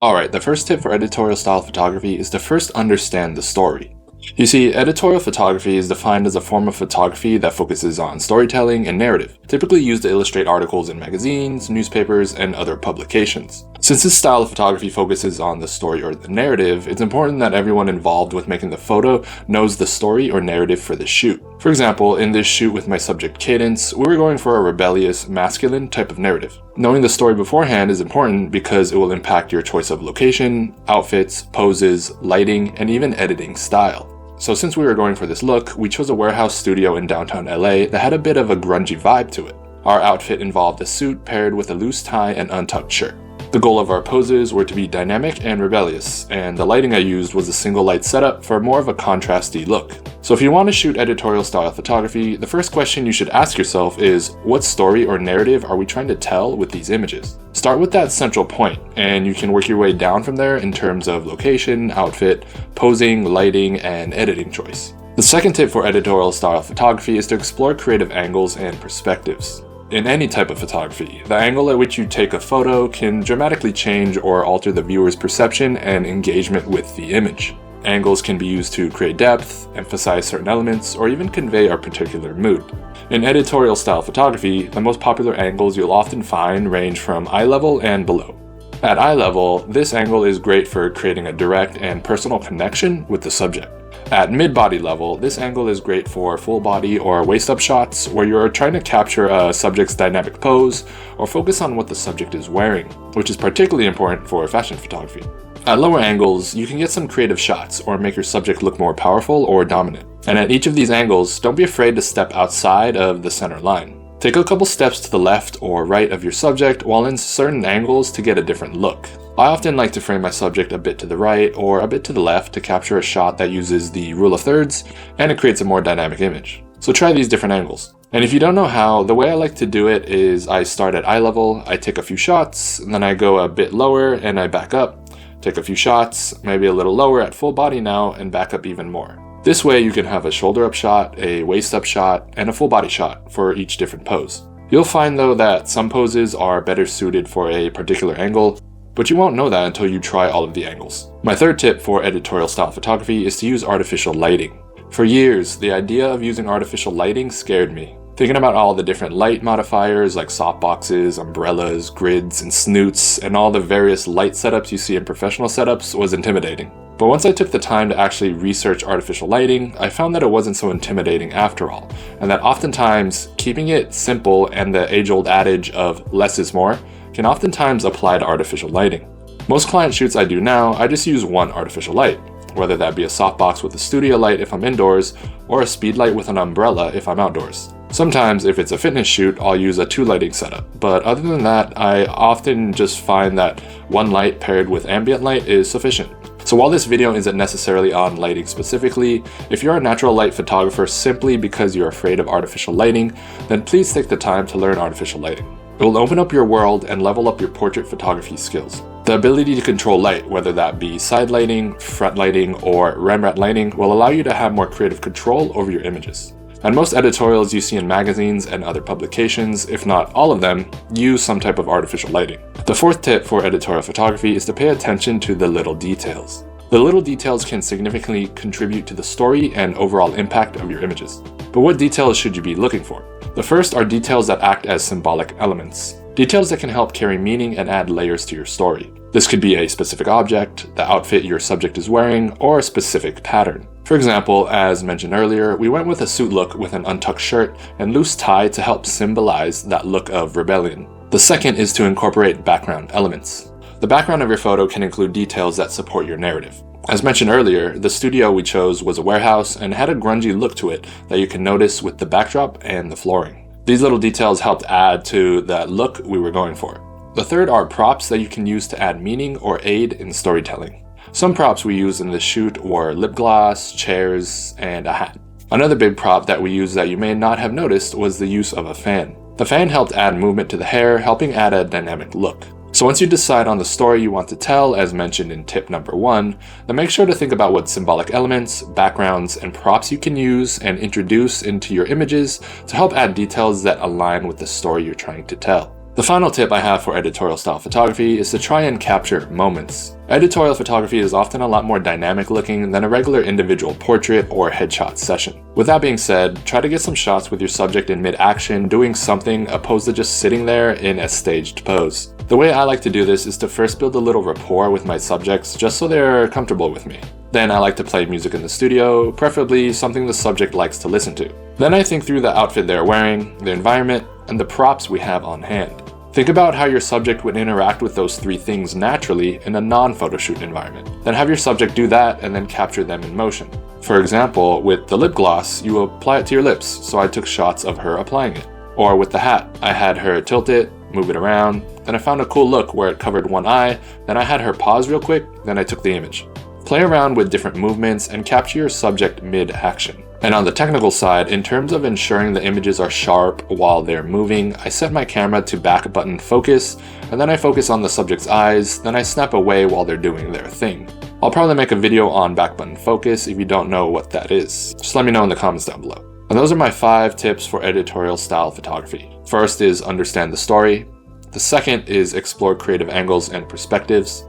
Alright, the first tip for editorial style photography is to first understand the story. You see, editorial photography is defined as a form of photography that focuses on storytelling and narrative, typically used to illustrate articles in magazines, newspapers, and other publications. Since this style of photography focuses on the story or the narrative, it's important that everyone involved with making the photo knows the story or narrative for the shoot. For example, in this shoot with my subject Cadence, we were going for a rebellious, masculine type of narrative. Knowing the story beforehand is important because it will impact your choice of location, outfits, poses, lighting, and even editing style. So since we were going for this look, we chose a warehouse studio in downtown LA that had a bit of a grungy vibe to it. Our outfit involved a suit paired with a loose tie and untucked shirt. The goal of our poses were to be dynamic and rebellious, and the lighting I used was a single light setup for more of a contrasty look. So if you want to shoot editorial style photography, the first question you should ask yourself is, what story or narrative are we trying to tell with these images? Start with that central point, and you can work your way down from there in terms of location, outfit, posing, lighting, and editing choice. The second tip for editorial style photography is to explore creative angles and perspectives. In any type of photography, the angle at which you take a photo can dramatically change or alter the viewer's perception and engagement with the image. Angles can be used to create depth, emphasize certain elements, or even convey a particular mood. In editorial style photography, the most popular angles you'll often find range from eye level and below. At eye level, this angle is great for creating a direct and personal connection with the subject. At mid-body level, this angle is great for full body or waist-up shots where you're trying to capture a subject's dynamic pose or focus on what the subject is wearing, which is particularly important for fashion photography. At lower angles, you can get some creative shots or make your subject look more powerful or dominant. And at each of these angles, don't be afraid to step outside of the center line. Take a couple steps to the left or right of your subject while in certain angles to get a different look. I often like to frame my subject a bit to the right or a bit to the left to capture a shot that uses the rule of thirds and it creates a more dynamic image. So try these different angles. And if you don't know how, the way I like to do it is I start at eye level, I take a few shots, and then I go a bit lower and I back up, take a few shots, maybe a little lower at full body now, and back up even more. This way you can have a shoulder up shot, a waist up shot, and a full body shot for each different pose. You'll find though that some poses are better suited for a particular angle, but you won't know that until you try all of the angles. My third tip for editorial style photography is to use artificial lighting. For years, the idea of using artificial lighting scared me. Thinking about all the different light modifiers like softboxes, umbrellas, grids, and snoots, and all the various light setups you see in professional setups was intimidating. But once I took the time to actually research artificial lighting, I found that it wasn't so intimidating after all, and that oftentimes keeping it simple and the age-old adage of less is more can oftentimes apply to artificial lighting. Most client shoots I do now, I just use one artificial light, whether that be a softbox with a studio light if I'm indoors, or a speed light with an umbrella if I'm outdoors. Sometimes, if it's a fitness shoot, I'll use a 2 lighting setup, but other than that, I often just find that one light paired with ambient light is sufficient. So while this video isn't necessarily on lighting specifically, if you're a natural light photographer simply because you're afraid of artificial lighting, then please take the time to learn artificial lighting. It will open up your world and level up your portrait photography skills. The ability to control light, whether that be side lighting, front lighting, or Rembrandt lighting, will allow you to have more creative control over your images. And most editorials you see in magazines and other publications, if not all of them, use some type of artificial lighting. The fourth tip for editorial photography is to pay attention to the little details. The little details can significantly contribute to the story and overall impact of your images. But what details should you be looking for? The first are details that act as symbolic elements. Details that can help carry meaning and add layers to your story. This could be a specific object, the outfit your subject is wearing, or a specific pattern. For example, as mentioned earlier, we went with a suit look with an untucked shirt and loose tie to help symbolize that look of rebellion. The second is to incorporate background elements. The background of your photo can include details that support your narrative. As mentioned earlier, the studio we chose was a warehouse and had a grungy look to it that you can notice with the backdrop and the flooring. These little details helped add to that look we were going for. The third are props that you can use to add meaning or aid in storytelling. Some props we used in this shoot were lip gloss, chairs, and a hat. Another big prop that we used that you may not have noticed was the use of a fan. The fan helped add movement to the hair, helping add a dynamic look. So once you decide on the story you want to tell, as mentioned in tip number 1, then make sure to think about what symbolic elements, backgrounds, and props you can use and introduce into your images to help add details that align with the story you're trying to tell. The final tip I have for editorial style photography is to try and capture moments. Editorial photography is often a lot more dynamic looking than a regular individual portrait or headshot session. With that being said, try to get some shots with your subject in mid-action doing something opposed to just sitting there in a staged pose. The way I like to do this is to first build a little rapport with my subjects just so they're comfortable with me. Then I like to play music in the studio, preferably something the subject likes to listen to. Then I think through the outfit they're wearing, the environment, and the props we have on hand. Think about how your subject would interact with those three things naturally in a non-photo shoot environment. Then have your subject do that and then capture them in motion. For example, with the lip gloss, you apply it to your lips, so I took shots of her applying it. Or with the hat, I had her tilt it, move it around, then I found a cool look where it covered one eye, then I had her pause real quick, then I took the image. Play around with different movements and capture your subject mid-action. And on the technical side, in terms of ensuring the images are sharp while they're moving, I set my camera to back button focus, and then I focus on the subject's eyes, then I snap away while they're doing their thing. I'll probably make a video on back button focus if you don't know what that is. Just let me know in the comments down below. And those are my 5 tips for editorial style photography. First is understand the story. The second is explore creative angles and perspectives.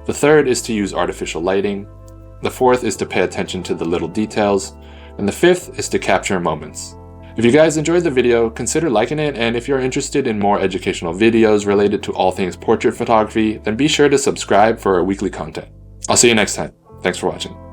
The third is to use artificial lighting. The fourth is to pay attention to the little details. And the fifth is to capture moments. If you guys enjoyed the video, consider liking it, and if you're interested in more educational videos related to all things portrait photography, then be sure to subscribe for our weekly content. I'll see you next time. Thanks for watching.